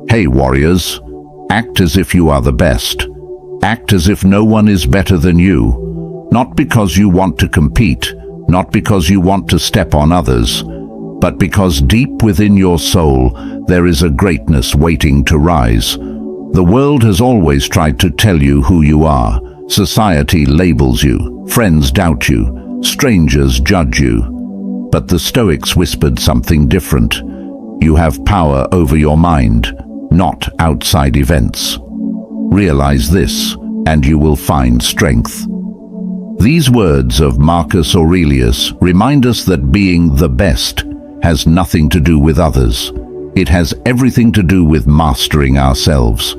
Hey warriors, act as if you are the best. Act as if no one is better than you. Not because you want to compete, not because you want to step on others, but because deep within your soul there is a greatness waiting to rise. The world has always tried to tell you who you are. Society labels you, friends doubt you, strangers judge you. But the Stoics whispered something different. You have power over your mind, not outside events. Realize this, and you will find strength. These words of Marcus Aurelius remind us that being the best has nothing to do with others. It has everything to do with mastering ourselves.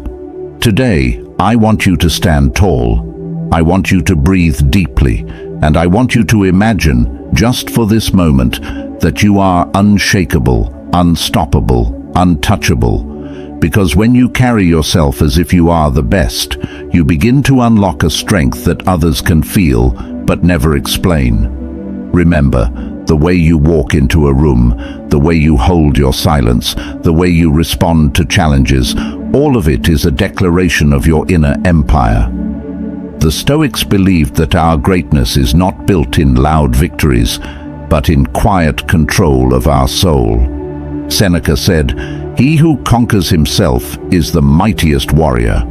Today, I want you to stand tall. I want you to breathe deeply, and I want you to imagine, just for this moment, that you are unshakable, unstoppable, untouchable. Because when you carry yourself as if you are the best, you begin to unlock a strength that others can feel but never explain. Remember, the way you walk into a room, the way you hold your silence, the way you respond to challenges, all of it is a declaration of your inner empire. The Stoics believed that our greatness is not built in loud victories, but in quiet control of our soul. Seneca said, "He who conquers himself is the mightiest warrior."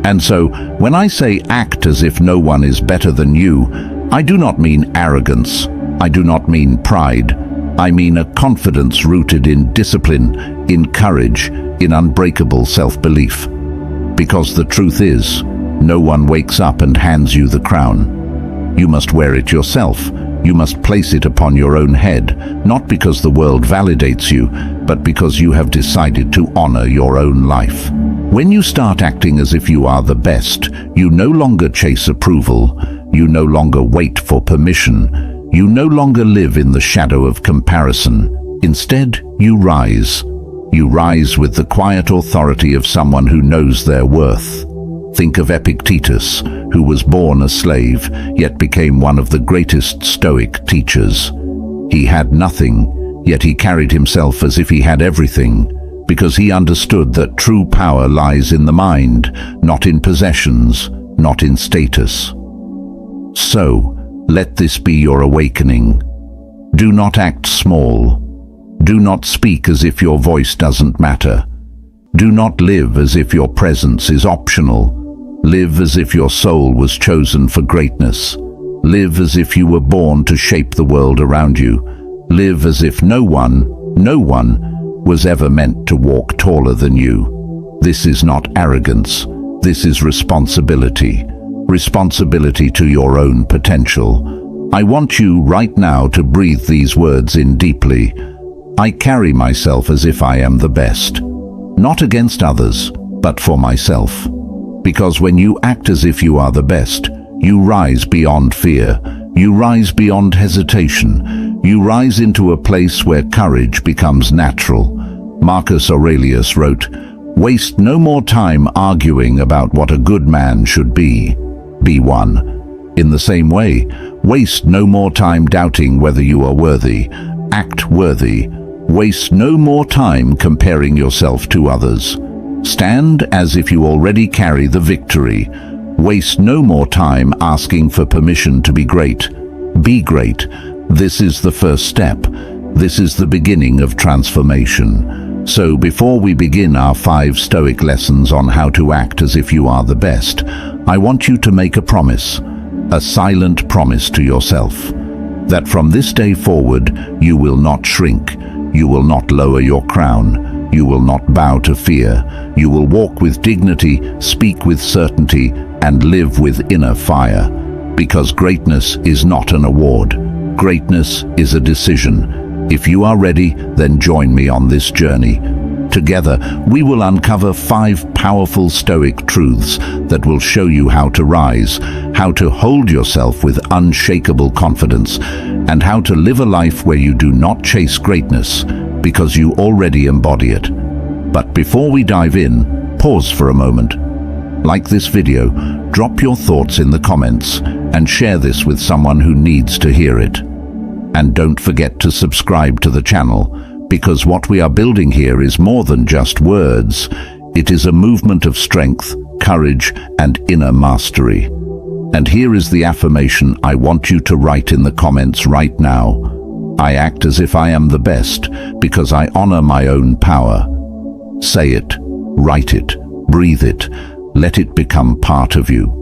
And so, when I say act as if no one is better than you, I do not mean arrogance. I do not mean pride. I mean a confidence rooted in discipline, in courage, in unbreakable self-belief. Because the truth is, no one wakes up and hands you the crown. You must wear it yourself. You must place it upon your own head, not because the world validates you, but because you have decided to honor your own life. When you start acting as if you are the best, you no longer chase approval. You no longer wait for permission. You no longer live in the shadow of comparison. Instead, you rise. You rise with the quiet authority of someone who knows their worth. Think of Epictetus, who was born a slave, yet became one of the greatest Stoic teachers. He had nothing, yet he carried himself as if he had everything, because he understood that true power lies in the mind, not in possessions, not in status. So, let this be your awakening. Do not act small. Do not speak as if your voice doesn't matter. Do not live as if your presence is optional. Live as if your soul was chosen for greatness. Live as if you were born to shape the world around you. Live as if no one was ever meant to walk taller than you. This is not arrogance. This is responsibility. Responsibility to your own potential. I want you right now to breathe these words in deeply. I carry myself as if I am the best. Not against others, but for myself. Because when you act as if you are the best, you rise beyond fear. You rise beyond hesitation. You rise into a place where courage becomes natural. Marcus Aurelius wrote, "Waste no more time arguing about what a good man should be. Be one." In the same way, waste no more time doubting whether you are worthy. Act worthy. Waste no more time comparing yourself to others. Stand as if you already carry the victory. Waste no more time asking for permission to be great. Be great. This is the first step. This is the beginning of transformation. So before we begin our 5 Stoic lessons on how to act as if you are the best, I want you to make a promise, a silent promise to yourself, that from this day forward you will not shrink, you will not lower your crown, you will not bow to fear. You will walk with dignity, speak with certainty, and live with inner fire. Because greatness is not an award. Greatness is a decision. If you are ready, then join me on this journey. Together, we will uncover 5 powerful Stoic truths that will show you how to rise, how to hold yourself with unshakable confidence, and how to live a life where you do not chase greatness, because you already embody it. But before we dive in, pause for a moment. Like this video, drop your thoughts in the comments and share this with someone who needs to hear it. And don't forget to subscribe to the channel, because what we are building here is more than just words. It is a movement of strength, courage, and inner mastery. And here is the affirmation I want you to write in the comments right now. I act as if I am the best because I honor my own power. Say it, write it, breathe it, let it become part of you.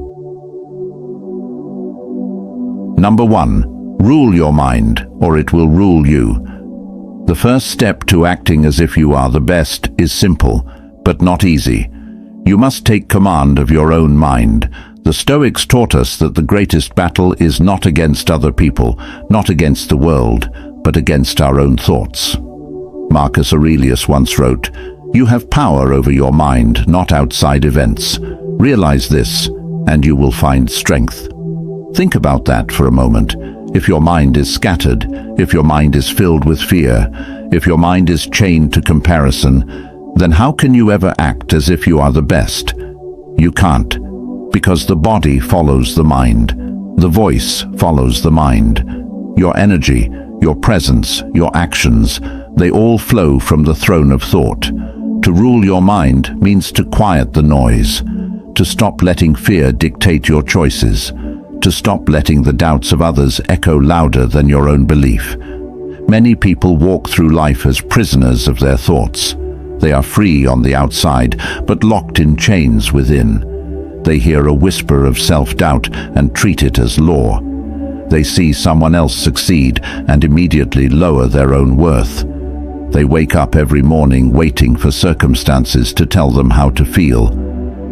Number 1. Rule your mind, or it will rule you. The first step to acting as if you are the best is simple, but not easy. You must take command of your own mind. The Stoics taught us that the greatest battle is not against other people, not against the world, but against our own thoughts. Marcus Aurelius once wrote, "You have power over your mind, not outside events. Realize this, and you will find strength." Think about that for a moment. If your mind is scattered, if your mind is filled with fear, if your mind is chained to comparison, then how can you ever act as if you are the best? You can't, because the body follows the mind. The voice follows the mind. Your energy, your presence, your actions, they all flow from the throne of thought. To rule your mind means to quiet the noise, to stop letting fear dictate your choices, to stop letting the doubts of others echo louder than your own belief. Many people walk through life as prisoners of their thoughts. They are free on the outside, but locked in chains within. They hear a whisper of self-doubt and treat it as law. They see someone else succeed and immediately lower their own worth. They wake up every morning waiting for circumstances to tell them how to feel.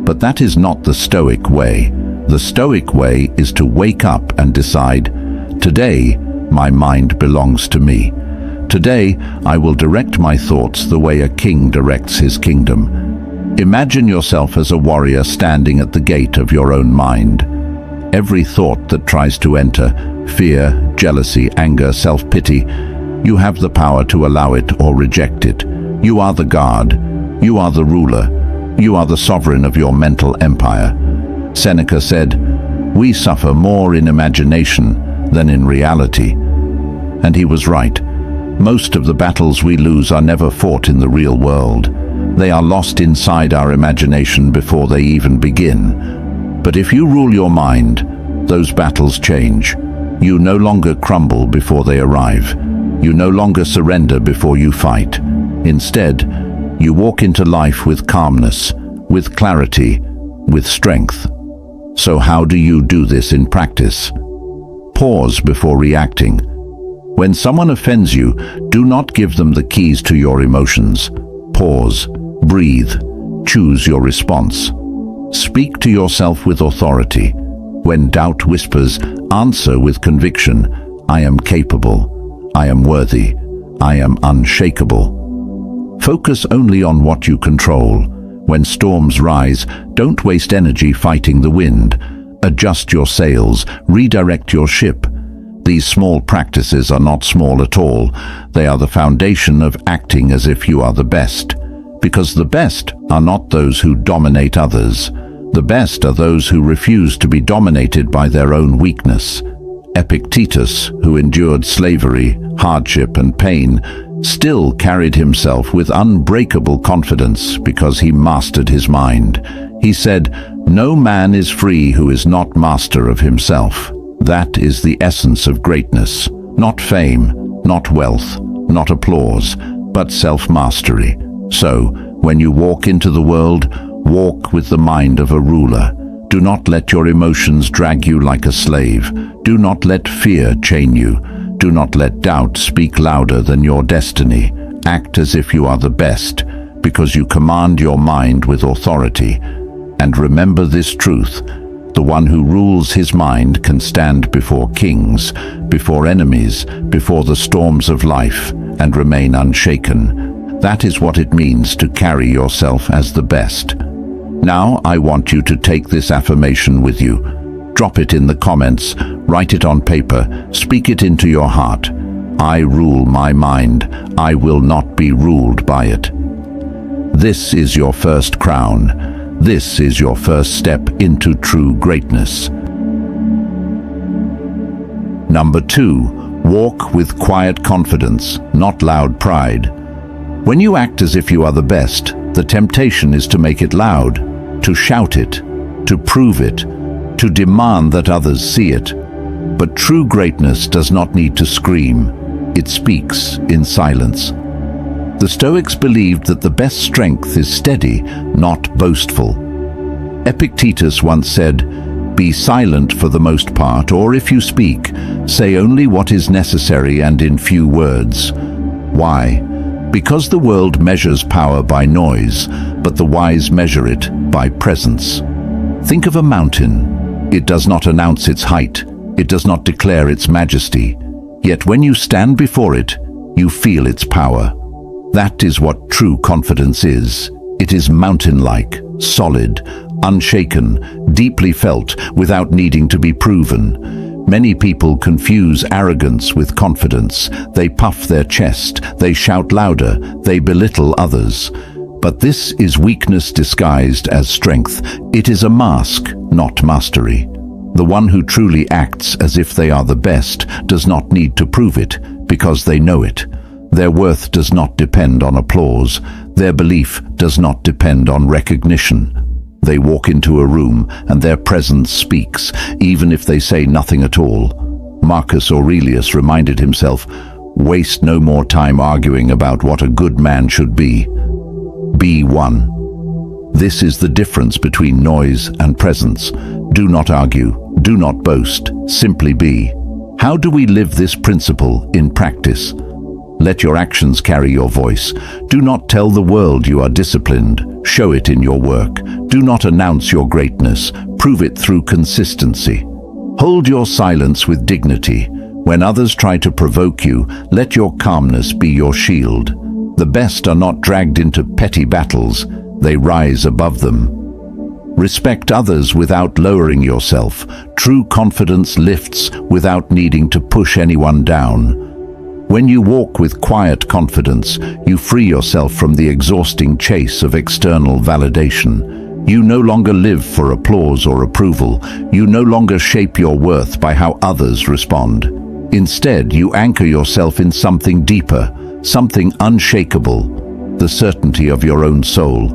But that is not the Stoic way. The Stoic way is to wake up and decide, today my mind belongs to me. Today I will direct my thoughts the way a king directs his kingdom. Imagine yourself as a warrior standing at the gate of your own mind. Every thought that tries to enter, fear, jealousy, anger, self-pity, you have the power to allow it or reject it. You are the guard. You are the ruler. You are the sovereign of your mental empire. Seneca said, "We suffer more in imagination than in reality." And he was right. Most of the battles we lose are never fought in the real world. They are lost inside our imagination before they even begin. But if you rule your mind, those battles change. You no longer crumble before they arrive. You no longer surrender before you fight. Instead, you walk into life with calmness, with clarity, with strength. So how do you do this in practice? Pause before reacting. When someone offends you, do not give them the keys to your emotions. Pause, breathe, choose your response. Speak to yourself with authority. When doubt whispers, answer with conviction. I am capable. I am worthy. I am unshakable. Focus only on what you control. When storms rise, don't waste energy fighting the wind. Adjust your sails, redirect your ship. These small practices are not small at all. They are the foundation of acting as if you are the best. Because the best are not those who dominate others. The best are those who refuse to be dominated by their own weakness. Epictetus, who endured slavery, hardship, and pain, still carried himself with unbreakable confidence because he mastered his mind. He said, "No man is free who is not master of himself." That is the essence of greatness. Not fame, not wealth, not applause, but self-mastery. So, when you walk into the world, walk with the mind of a ruler. Do not let your emotions drag you like a slave. Do not let fear chain you. Do not let doubt speak louder than your destiny. Act as if you are the best, because you command your mind with authority. And remember this truth: the one who rules his mind can stand before kings, before enemies, before the storms of life, and remain unshaken. That is what it means to carry yourself as the best. Now I want you to take this affirmation with you. Drop it in the comments, write it on paper, speak it into your heart. I rule my mind. I will not be ruled by it. This is your first crown. This is your first step into true greatness. Number 2, walk with quiet confidence, not loud pride. When you act as if you are the best, The temptation is to make it loud, to shout it, to prove it, to demand that others see it. But true greatness does not need to scream. It speaks in silence. The Stoics believed that the best strength is steady, not boastful. Epictetus once said, "Be silent for the most part, or if you speak, say only what is necessary and in few words." Why? Because the world measures power by noise, but the wise measure it by presence. Think of a mountain. It does not announce its height. It does not declare its majesty. Yet when you stand before it, you feel its power. That is what true confidence is. It is mountain-like, solid, unshaken, deeply felt, without needing to be proven. Many people confuse arrogance with confidence. They puff their chest, they shout louder, they belittle others. But this is weakness disguised as strength. It is a mask, not mastery. The one who truly acts as if they are the best does not need to prove it, because they know it. Their worth does not depend on applause. Their belief does not depend on recognition. They walk into a room and their presence speaks, even if they say nothing at all. Marcus Aurelius reminded himself, "Waste no more time arguing about what a good man should be. Be one." This is the difference between noise and presence. Do not argue, do not boast, simply be. How do we live this principle in practice? Let your actions carry your voice. Do not tell the world you are disciplined. Show it in your work. Do not announce your greatness. Prove it through consistency. Hold your silence with dignity. When others try to provoke you, let your calmness be your shield. The best are not dragged into petty battles. They rise above them. Respect others without lowering yourself. True confidence lifts without needing to push anyone down. When you walk with quiet confidence, you free yourself from the exhausting chase of external validation. You no longer live for applause or approval. You no longer shape your worth by how others respond. Instead, you anchor yourself in something deeper, something unshakable, the certainty of your own soul.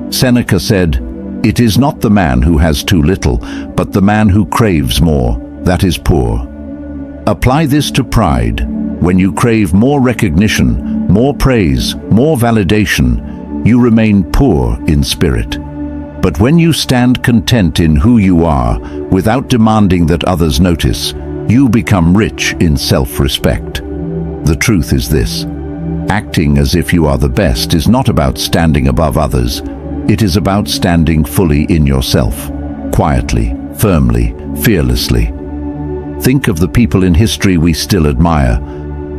Seneca said, "It is not the man who has too little, but the man who craves more, that is poor." Apply this to pride. When you crave more recognition, more praise, more validation, you remain poor in spirit. But when you stand content in who you are, without demanding that others notice, you become rich in self-respect. The truth is this: acting as if you are the best is not about standing above others. It is about standing fully in yourself, quietly, firmly, fearlessly. Think of the people in history we still admire.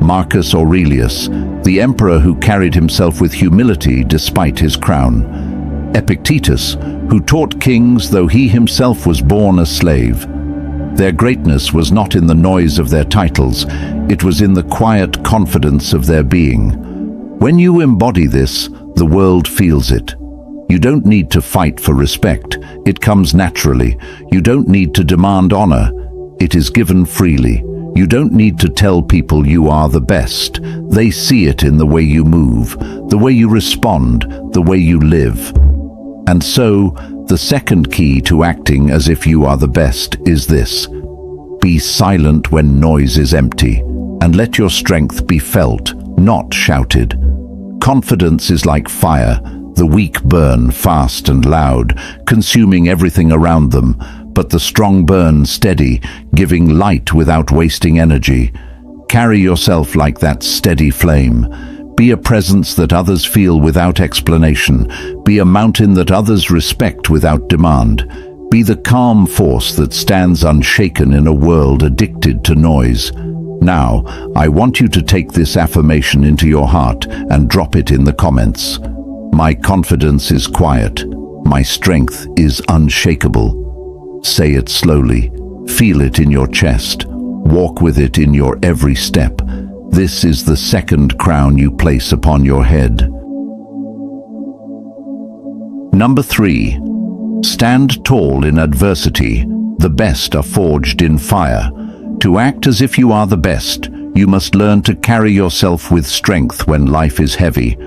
Marcus Aurelius, the emperor who carried himself with humility despite his crown. Epictetus, who taught kings though he himself was born a slave. Their greatness was not in the noise of their titles, it was in the quiet confidence of their being. When you embody this, the world feels it. You don't need to fight for respect, it comes naturally. You don't need to demand honor, it is given freely. You don't need to tell people you are the best. They see it in the way you move, the way you respond, the way you live. And so, the second key to acting as if you are the best is this: be silent when noise is empty, and let your strength be felt, not shouted. Confidence is like fire. The weak burn fast and loud, consuming everything around them, but the strong burn steady, giving light without wasting energy. Carry yourself like that steady flame. Be a presence that others feel without explanation. Be a mountain that others respect without demand. Be the calm force that stands unshaken in a world addicted to noise. Now, I want you to take this affirmation into your heart and drop it in the comments. My confidence is quiet. My strength is unshakable. Say it slowly. Feel it in your chest. Walk with it in your every step. This is the second crown you place upon your head. Number 3. Stand tall in adversity. The best are forged in fire. To act as if you are the best, you must learn to carry yourself with strength when life is heavy.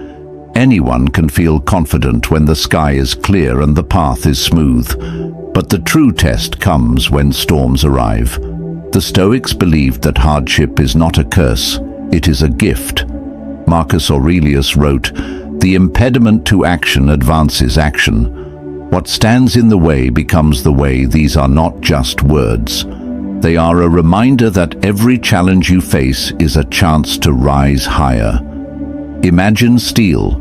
Anyone can feel confident when the sky is clear and the path is smooth. But the true test comes when storms arrive. The Stoics believed that hardship is not a curse, it is a gift. Marcus Aurelius wrote, "The impediment to action advances action. What stands in the way becomes the way." These are not just words. They are a reminder that every challenge you face is a chance to rise higher. Imagine steel.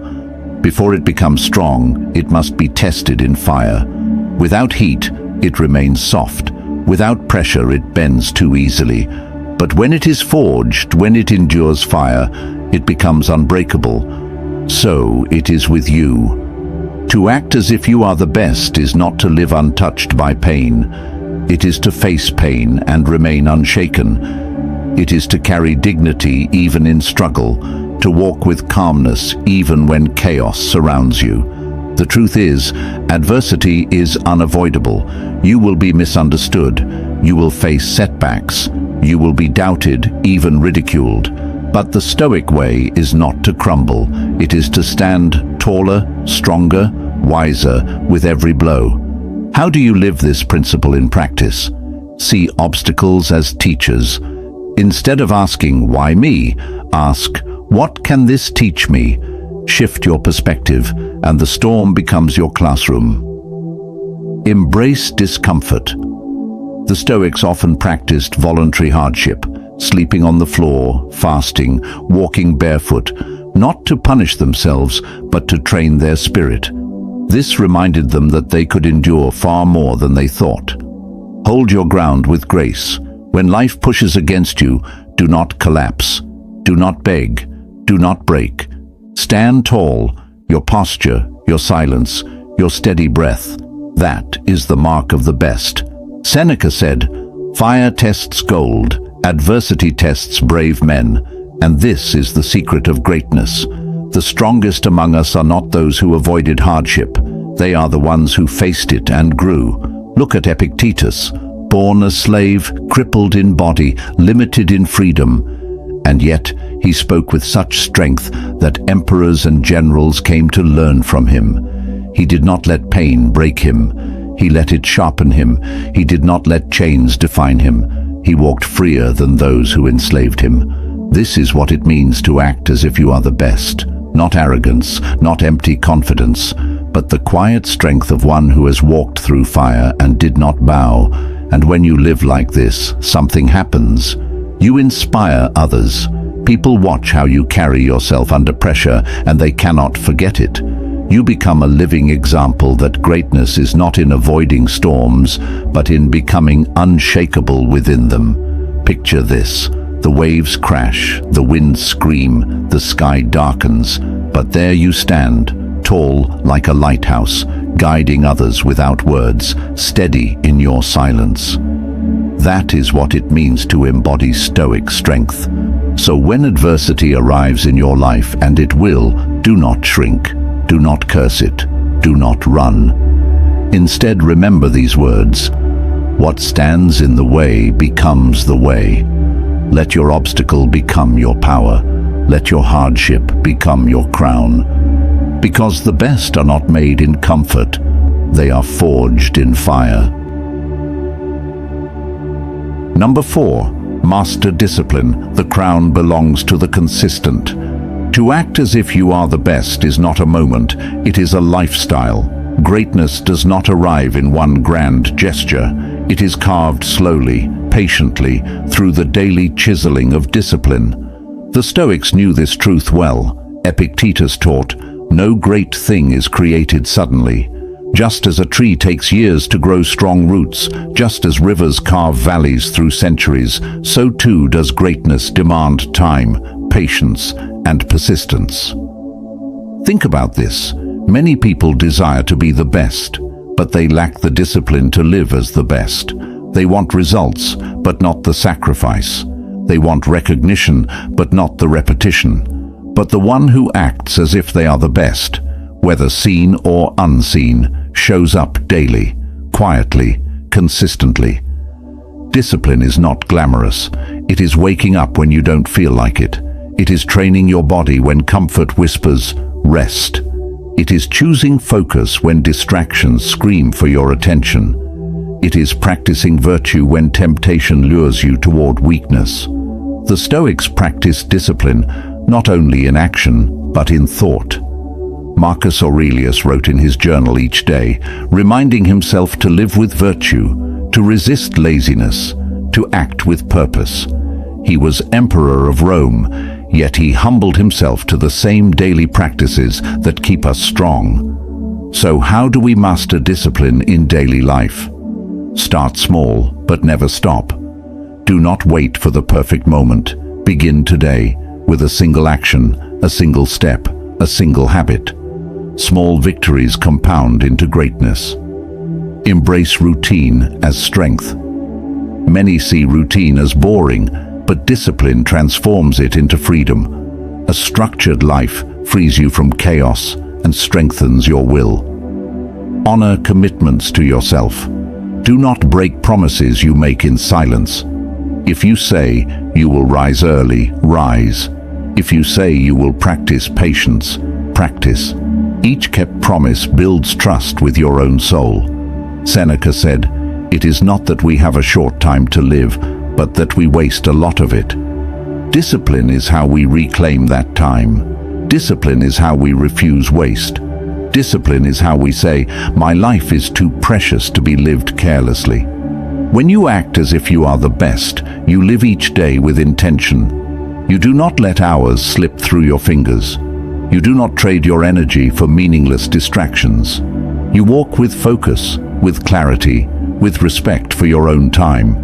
Before it becomes strong, it must be tested in fire. Without heat, it remains soft. Without pressure, it bends too easily. But when it is forged, when it endures fire, it becomes unbreakable. So it is with you. To act as if you are the best is not to live untouched by pain. It is to face pain and remain unshaken. It is to carry dignity even in struggle, to walk with calmness even when chaos surrounds you. The truth is, adversity is unavoidable. You will be misunderstood. You will face setbacks. You will be doubted, even ridiculed. But the Stoic way is not to crumble. It is to stand taller, stronger, wiser with every blow. How do you live this principle in practice? See obstacles as teachers. Instead of asking, "Why me?" ask, "What can this teach me?" Shift your perspective, and the storm becomes your classroom. Embrace discomfort. The Stoics often practiced voluntary hardship, sleeping on the floor, fasting, walking barefoot, not to punish themselves, but to train their spirit. This reminded them that they could endure far more than they thought. Hold your ground with grace. When life pushes against you, do not collapse. Do not beg. Do not break. Stand tall. Your posture, your silence, your steady breath. That is the mark of the best. Seneca said, "Fire tests gold, adversity tests brave men, and this is the secret of greatness." The strongest among us are not those who avoided hardship. They are the ones who faced it and grew. Look at Epictetus, born a slave, crippled in body, limited in freedom. And yet he spoke with such strength that emperors and generals came to learn from him. He did not let pain break him. He let it sharpen him. He did not let chains define him. He walked freer than those who enslaved him. This is what it means to act as if you are the best. Not arrogance, not empty confidence, but the quiet strength of one who has walked through fire and did not bow. And when you live like this, something happens. You inspire others. People watch how you carry yourself under pressure, and they cannot forget it. You become a living example that greatness is not in avoiding storms, but in becoming unshakable within them. Picture this. The waves crash, the winds scream, the sky darkens, but there you stand, tall like a lighthouse, guiding others without words, steady in your silence. That is what it means to embody Stoic strength. So when adversity arrives in your life, and it will, do not shrink, do not curse it, do not run. Instead, remember these words. What stands in the way becomes the way. Let your obstacle become your power. Let your hardship become your crown. Because the best are not made in comfort, they are forged in fire. Number 4, master discipline. The crown belongs to the consistent. To act as if you are the best is not a moment, it is a lifestyle. Greatness does not arrive in one grand gesture. It is carved slowly, patiently, through the daily chiseling of discipline. The Stoics knew this truth well. Epictetus taught, "No great thing is created suddenly." Just as a tree takes years to grow strong roots, just as rivers carve valleys through centuries, so too does greatness demand time, patience, and persistence. Think about this. Many people desire to be the best, but they lack the discipline to live as the best. They want results, but not the sacrifice. They want recognition, but not the repetition. But the one who acts as if they are the best, whether seen or unseen, shows up daily, quietly, consistently. Discipline is not glamorous. It is waking up when you don't feel like it. It is training your body when comfort whispers, rest. It is choosing focus when distractions scream for your attention. It is practicing virtue when temptation lures you toward weakness. The Stoics practiced discipline not only in action, but in thought. Marcus Aurelius wrote in his journal each day, reminding himself to live with virtue, to resist laziness, to act with purpose. He was emperor of Rome, yet he humbled himself to the same daily practices that keep us strong. So how do we master discipline in daily life? Start small, but never stop. Do not wait for the perfect moment. Begin today with a single action, a single step, a single habit. Small victories compound into greatness. Embrace routine as strength. Many see routine as boring, but discipline transforms it into freedom. A structured life frees you from chaos and strengthens your will. Honor commitments to yourself. Do not break promises you make in silence. If you say you will rise early, rise. If you say you will practice patience, practice. Each kept promise builds trust with your own soul. Seneca said, "It is not that we have a short time to live, but that we waste a lot of it." Discipline is how we reclaim that time. Discipline is how we refuse waste. Discipline is how we say, "My life is too precious to be lived carelessly." When you act as if you are the best, you live each day with intention. You do not let hours slip through your fingers. You do not trade your energy for meaningless distractions. You walk with focus, with clarity, with respect for your own time.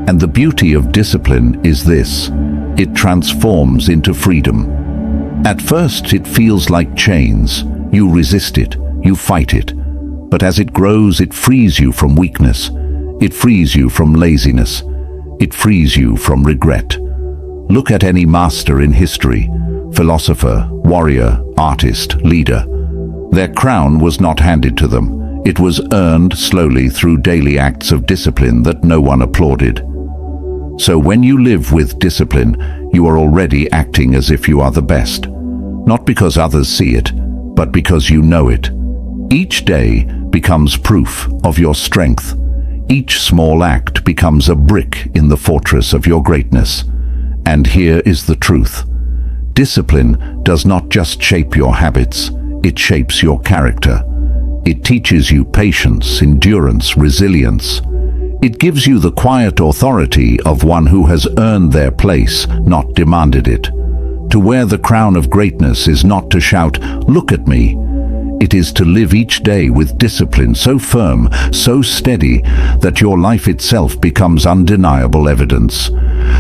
And the beauty of discipline is this: it transforms into freedom. At first it feels like chains. You resist it, you fight it. But as it grows, it frees you from weakness. It frees you from laziness. It frees you from regret. Look at any master in history, philosopher, warrior, artist, leader. Their crown was not handed to them. It was earned slowly through daily acts of discipline that no one applauded. So when you live with discipline, you are already acting as if you are the best. Not because others see it, but because you know it. Each day becomes proof of your strength. Each small act becomes a brick in the fortress of your greatness. And here is the truth. Discipline does not just shape your habits, it shapes your character. It teaches you patience, endurance, resilience. It gives you the quiet authority of one who has earned their place, not demanded it. To wear the crown of greatness is not to shout, "Look at me." It is to live each day with discipline so firm, so steady, that your life itself becomes undeniable evidence.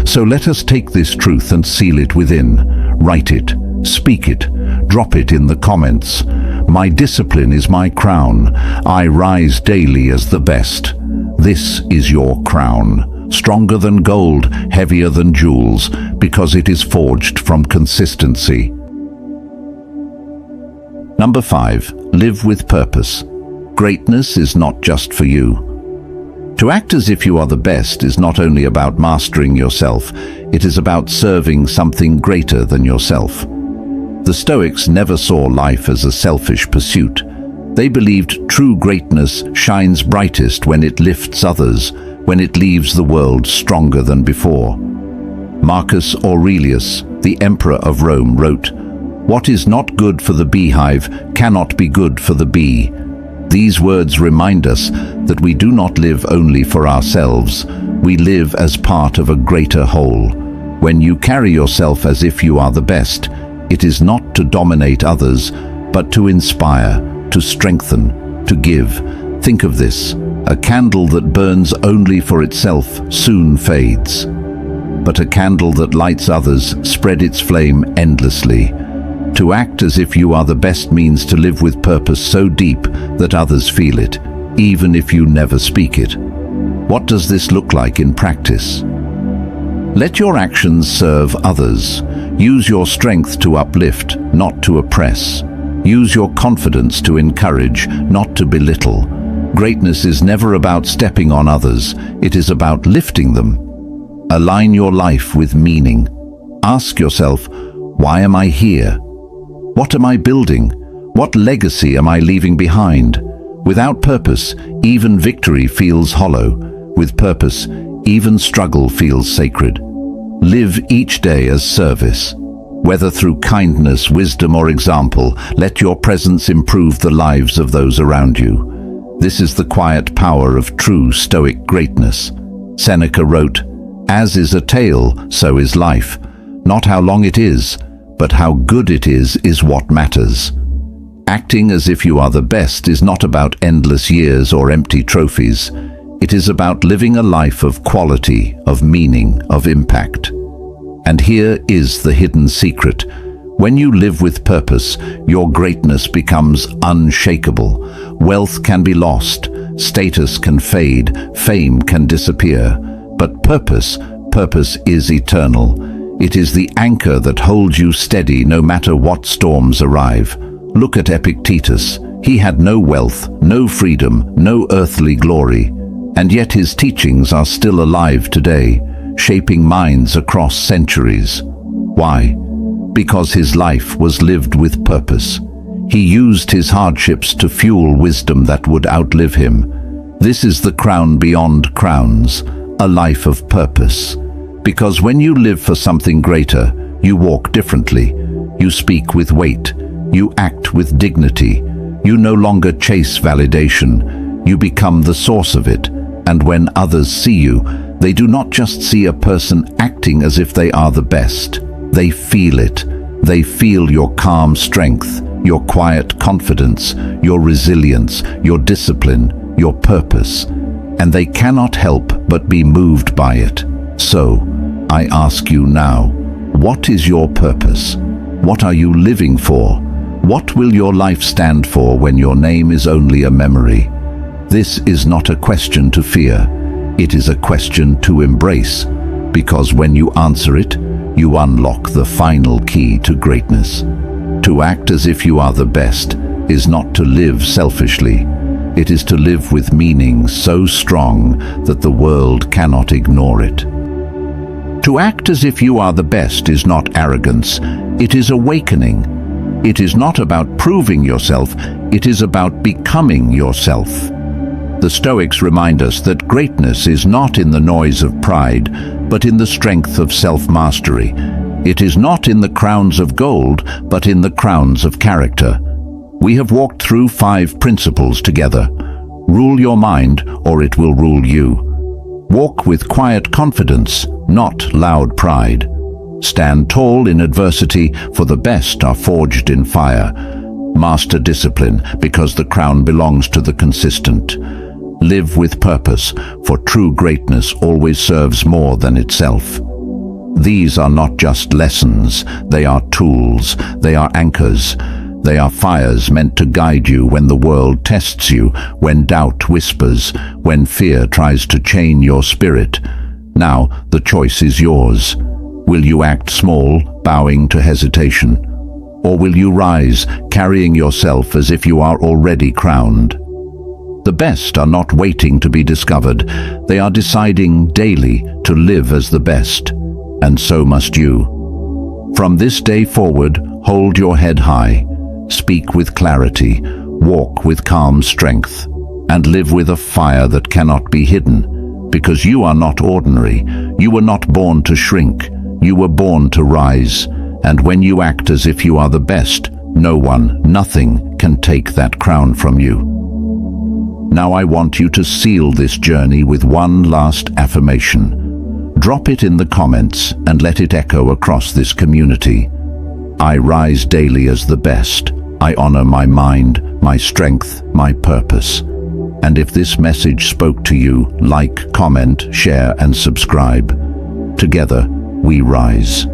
So let us take this truth and seal it within. Write it, speak it, drop it in the comments. My discipline is my crown. I rise daily as the best. This is your crown. Stronger than gold, heavier than jewels, because it is forged from consistency. Number 5, live with purpose. Greatness is not just for you. To act as if you are the best is not only about mastering yourself, it is about serving something greater than yourself. The Stoics never saw life as a selfish pursuit. They believed true greatness shines brightest when it lifts others, when it leaves the world stronger than before. Marcus Aurelius, the emperor of Rome, wrote, "What is not good for the beehive cannot be good for the bee." These words remind us that we do not live only for ourselves, we live as part of a greater whole. When you carry yourself as if you are the best, it is not to dominate others, but to inspire, to strengthen, to give. Think of this: a candle that burns only for itself soon fades. But a candle that lights others spread its flame endlessly. To act as if you are the best means to live with purpose so deep that others feel it, even if you never speak it. What does this look like in practice? Let your actions serve others. Use your strength to uplift, not to oppress. Use your confidence to encourage, not to belittle. Greatness is never about stepping on others, it is about lifting them. Align your life with meaning. Ask yourself, why am I here? What am I building? What legacy am I leaving behind? Without purpose, even victory feels hollow. With purpose, even struggle feels sacred. Live each day as service. Whether through kindness, wisdom, or example, let your presence improve the lives of those around you. This is the quiet power of true Stoic greatness. Seneca wrote, "As is a tale, so is life. Not how long it is, but how good it is what matters." Acting as if you are the best is not about endless years or empty trophies. It is about living a life of quality, of meaning, of impact. And here is the hidden secret. When you live with purpose, your greatness becomes unshakable. Wealth can be lost, status can fade, fame can disappear. But purpose is eternal. It is the anchor that holds you steady no matter what storms arrive. Look at Epictetus. He had no wealth, no freedom, no earthly glory. And yet his teachings are still alive today, shaping minds across centuries. Why? Because his life was lived with purpose. He used his hardships to fuel wisdom that would outlive him. This is the crown beyond crowns, a life of purpose. Because when you live for something greater, you walk differently. You speak with weight. You act with dignity. You no longer chase validation. You become the source of it. And when others see you, they do not just see a person acting as if they are the best. They feel it. They feel your calm strength, your quiet confidence, your resilience, your discipline, your purpose. And they cannot help but be moved by it. So, I ask you now, what is your purpose? What are you living for? What will your life stand for when your name is only a memory? This is not a question to fear. It is a question to embrace, because when you answer it, you unlock the final key to greatness. To act as if you are the best is not to live selfishly. It is to live with meaning so strong that the world cannot ignore it. To act as if you are the best is not arrogance, it is awakening. It is not about proving yourself, it is about becoming yourself. The Stoics remind us that greatness is not in the noise of pride, but in the strength of self-mastery. It is not in the crowns of gold, but in the crowns of character. We have walked through 5 principles together. Rule your mind, or it will rule you. Walk with quiet confidence, not loud pride. Stand tall in adversity, for the best are forged in fire. Master discipline, because the crown belongs to the consistent. Live with purpose, for true greatness always serves more than itself. These are not just lessons, they are tools, they are anchors, they are fires meant to guide you when the world tests you, when doubt whispers, when fear tries to chain your spirit. Now, the choice is yours. Will you act small, bowing to hesitation? Or will you rise, carrying yourself as if you are already crowned? The best are not waiting to be discovered. They are deciding daily to live as the best. And so must you. From this day forward, hold your head high. Speak with clarity. Walk with calm strength. And live with a fire that cannot be hidden. Because you are not ordinary. You were not born to shrink. You were born to rise. And when you act as if you are the best, no one, nothing can take that crown from you. Now I want you to seal this journey with one last affirmation. Drop it in the comments and let it echo across this community. I rise daily as the best. I honor my mind, my strength, my purpose. And if this message spoke to you, like, comment, share, and subscribe. Together, we rise.